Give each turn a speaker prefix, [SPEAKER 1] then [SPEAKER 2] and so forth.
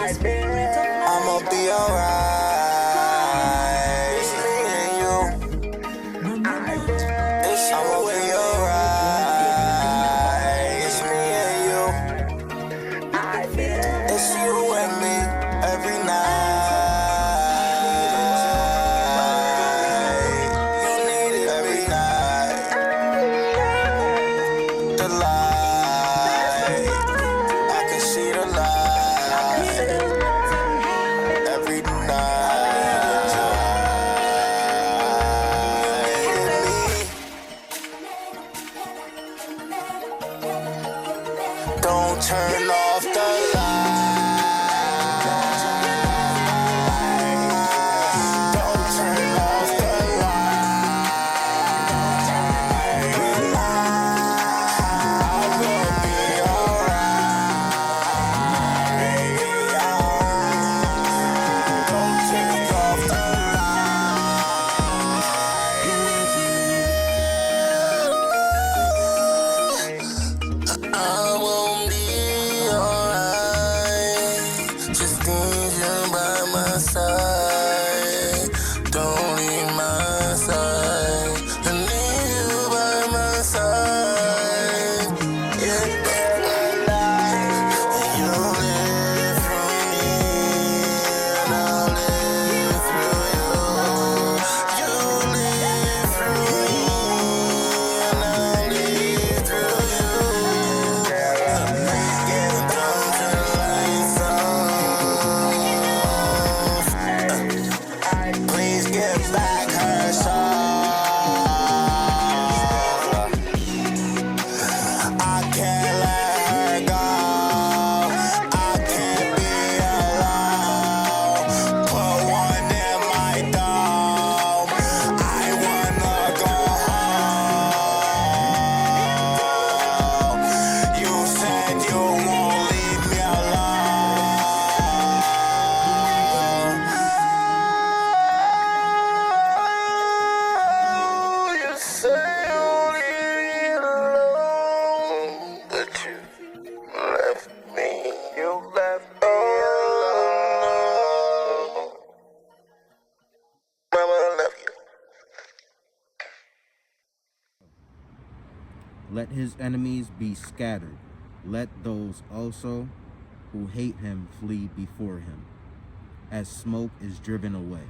[SPEAKER 1] I'ma be alright. It's me and you. I'ma be alright. It's me and you. It's you and me every night. You need it every night. The light, I can see the light every night. Don't turn off the light. Don't turn off the light. I will be alright. Don't turn off the light. I won't be alright. Just need you by my side. Don't leave my side. I need you by my side. Yeah, you live through me, and I'll live through you. You live through me, and I'll live through you. Get down to the lights off. Please get back her soul. I can't let her go. I can't be alone. Put one in my dome. I wanna go home. You said you won't leave me alone. You say you'll leave me alone, but you left me. You left me alone. Mama, I love you.
[SPEAKER 2] Let his enemies be scattered. Let those also who hate him flee before him, as smoke is driven away.